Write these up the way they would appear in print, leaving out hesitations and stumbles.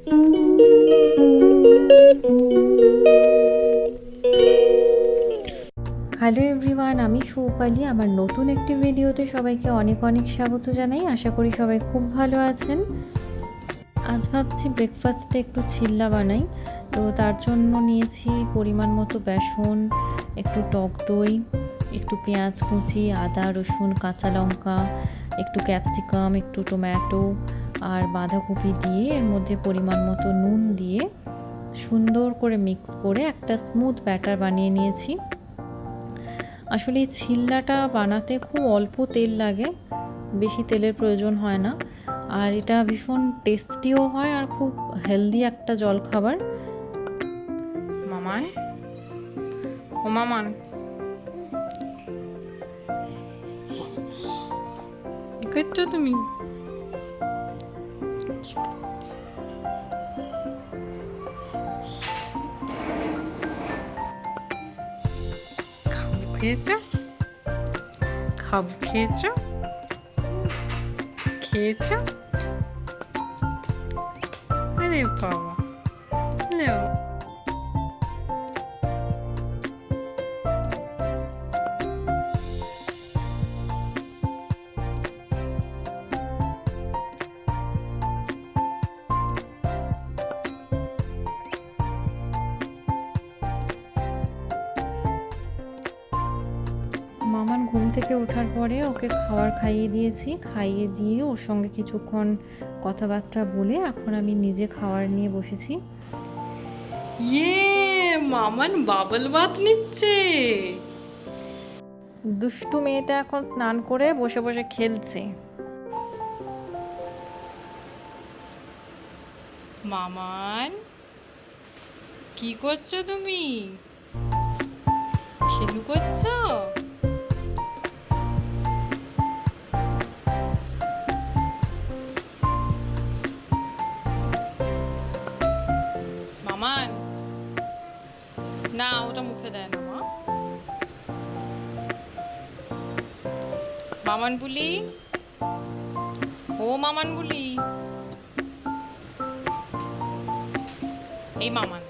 Hello everyone, আমি সৌপালি। আমার নতুন একটি ভিডিওতে সবাইকে অনেক অনেক স্বাগত জানাই। আশা করি সবাই খুব ভালো আছেন। আজ ভাবছি ব্রেকফাস্টে একটু চিল্লা বানাই। তো তার জন্য নিয়েছি পরিমাণ মতো বেসন, একটু টক দই, একটু পেঁয়াজ কুচি, আদা রসুন কাঁচা লঙ্কা, একটু ক্যাপসিকাম, একটু টমেটো আর বাঁধাকপি দিয়ে এর মধ্যে পরিমাণ মতো নুন দিয়ে সুন্দর করে মিক্স করে একটা স্মুথ ব্যাটার বানিয়ে নিয়েছি। আসলে এই চিল্লাটা বানাতে খুব অল্প তেল লাগে, বেশি তেলের প্রয়োজন হয় না, আর এটা ভীষণ টেস্টিও হয় আর খুব হেলদি একটা জলখাবার। মামান, ও মামান, করছো তুমি? খাবু খেয়েছো? খাবু খেয়েছো? খেয়েছো? আরে বাবা, লেও। মামান ঘুম থেকে ওঠার পরে ওকে খাবার খাইয়ে দিয়েছি। খাইয়ে দিয়ে ওর সঙ্গে কিছুক্ষণ কথাবার্তা বলে এখন আমি নিজে খাবার নিয়ে বসেছি। মামান বাবল বাথ নিচ্ছে। দুষ্টু মেয়েটা এখন স্নান করে বসে বসে খেলছে। মামান, কি করছো তুমি? খেলু করছো? মামান, না ওটা মুখে দেয় না মা। মামান বুলি, ও মামান বুলি, এই মামান।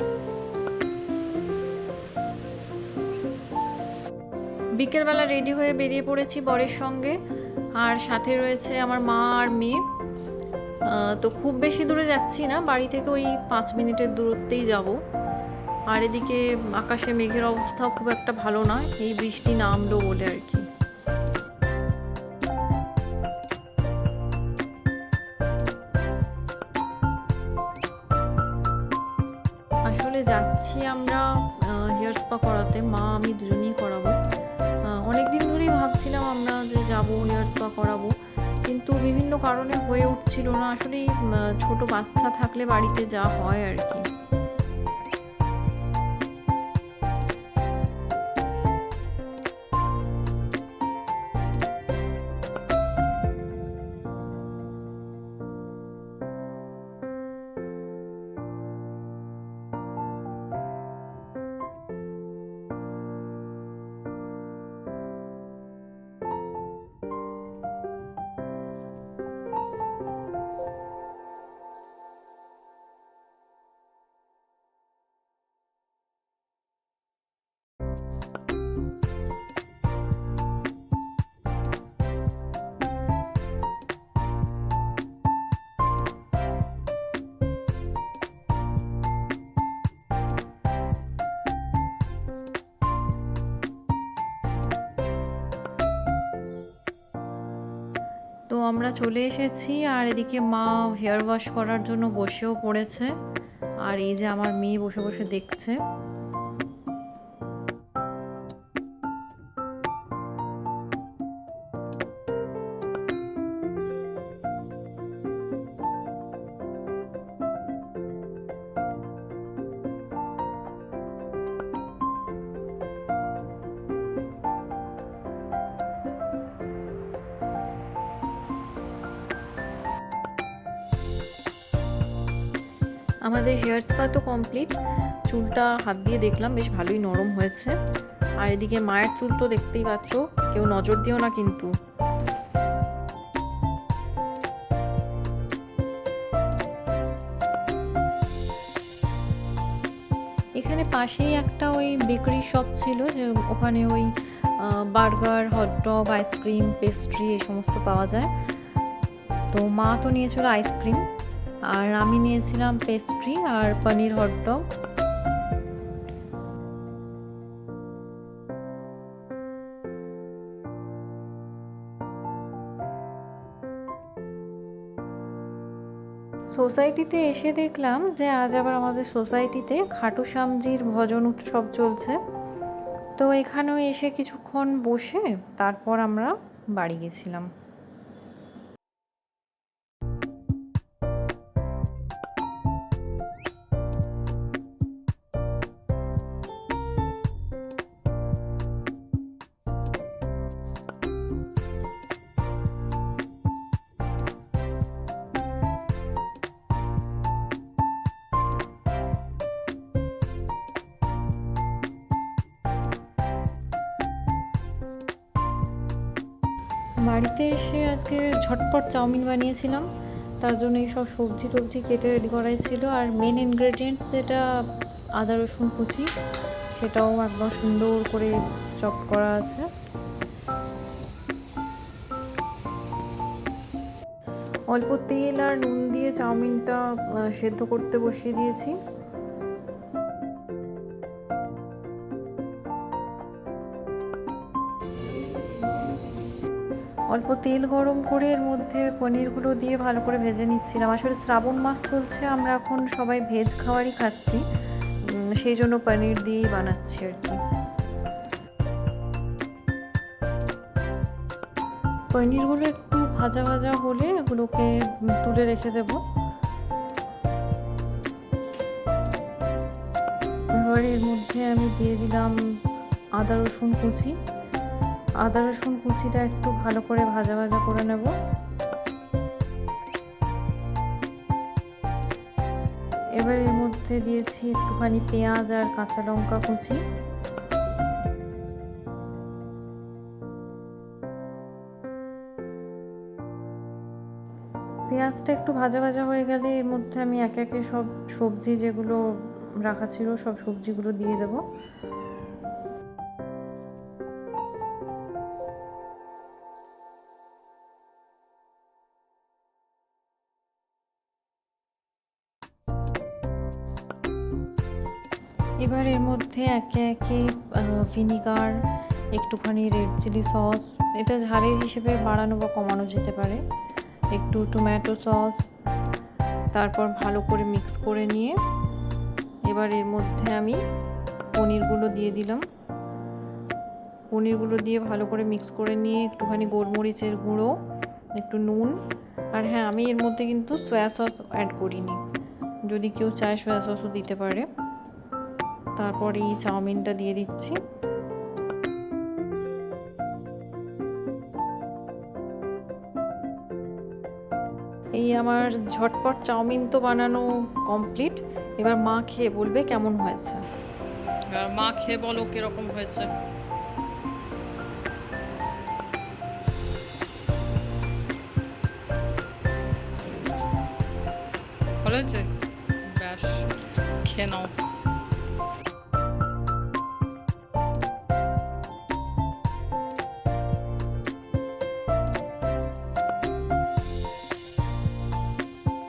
বিকেলবেলা রেডি হয়ে বেরিয়ে পড়েছি বরের সঙ্গে, আর সাথে রয়েছে আমার মা আর মেয়ে। তো খুব বেশি দূরে যাচ্ছি না, বাড়ি থেকে ওই 5 মিনিটের দূরত্বেই যাব। আর এদিকে আকাশে মেঘের অবস্থাও খুব একটা ভালো না, এই বৃষ্টি নামলো বলে আর কি। আসলে যাচ্ছি আমরা হেয়ার স্পা করাতে, মা আমি দুজনেই করাবো। অনেকদিন ধরেই ভাবছিলাম আমরা যে যাবো হেয়ার স্পা করাবো, কিন্তু বিভিন্ন কারণে হয়ে উঠছিল না। আসলে ছোট বাচ্চা থাকলে বাড়িতে যা হয় আর কি। তো আমরা চলে এসেছি, আর এদিকে মা হেয়ার ওয়াশ করার জন্য বসেও পড়েছে, আর এই যে আমার মেয়ে বসে বসে দেখছে। আমাদের হেয়ার স্পা তো কমপ্লিট। চুলটা হাত দিয়ে দেখলাম, বেশ ভালোই নরম হয়েছে। আর এদিকে মায়ের চুল তো দেখতেই পাচ্ছ, কেউ নজর দিও না কিন্তু। এখানে পাশেই একটা ওই বেকারি শপ ছিল, যে ওখানে ওই বার্গার, হটডগ, আইসক্রিম, পেস্ট্রি এই সমস্ত পাওয়া যায়। তো মা তো নিয়েছিল আইসক্রিম, আর আমি নিয়েছিলাম পেস্ট্রি আর পনির হটডগ। সোসাইটিতে এসে দেখলাম যে আজ আবার আমাদের সোসাইটিতে খাটু শ্যামজির ভজন উৎসব চলছে। তো এখানেও এসে কিছুক্ষণ বসে তারপর আমরা বাড়ি গেছিলাম। বাড়িতে এসে আজকে ঝটপট চাউমিন বানিয়েছিলাম, তার জন্য এইসব সবজি টবজি কেটে রেডি করাই ছিল। আর মেন ইনগ্রেডিয়েন্টস যেটা আদা রসুন কুচি, সেটাও একদম সুন্দর করে চপ করা আছে। অল্প তেল আর নুন দিয়ে চাউমিনটা সেদ্ধ করতে বসিয়ে দিয়েছি। অল্প তেল গরম করে এর মধ্যে পনিরগুলো দিয়ে ভালো করে ভেজে নিচ্ছিলাম। আসলে শ্রাবণ মাস চলছে, আমরা এখন সবাই ভেজ খাবারই খাচ্ছি, সেই জন্য পনির দিয়েই বানাচ্ছি আর কি। পনিরগুলো একটু ভাজা ভাজা হলে এগুলোকে তুলে রেখে দেব। এবার এর মধ্যে আমি দিয়ে দিলাম আদা রসুন কুচি। আদা রসুন কুচিটা একটু ভালো করে ভাজা ভাজা করে নেব। এবার এর মধ্যে দিয়েছি একটুখানি পেঁয়াজ আর কাঁচা লঙ্কা কুচি। পেঁয়াজটা একটু ভাজা ভাজা হয়ে গেলে এর মধ্যে আমি একে একে সব সবজি যেগুলো রাখা ছিল সব সবজিগুলো দিয়ে দেবো। এবার এর মধ্যে একে একে ভিনিগার, একটুখানি রেড চিলি সস, এটা ঝালের হিসেবে বাড়ানো বা কমানো যেতে পারে, একটু টমেটো সস, তারপর ভালো করে মিক্স করে নিয়ে এবার এর মধ্যে আমি পনিরগুলো দিয়ে দিলাম। পনিরগুলো দিয়ে ভালো করে মিক্স করে নিয়ে একটুখানি গোলমরিচের গুঁড়ো, একটু নুন, আর হ্যাঁ আমি এর মধ্যে কিন্তু সয়া সস অ্যাড করিনি, যদি কেউ চায় সয়া সসও দিতে পারে। তারপর এই চাউমিনটা দিয়ে দিচ্ছি। এই আমার ঝটপট চাউমিন তো বানানো কমপ্লিট। এবার মা খেয়ে বলবে কেমন হয়েছে। এবার মা খেয়ে বলো কিরকম হয়েছে। ভালো হয়েছে? ব্যাস, খেয়ে নাও।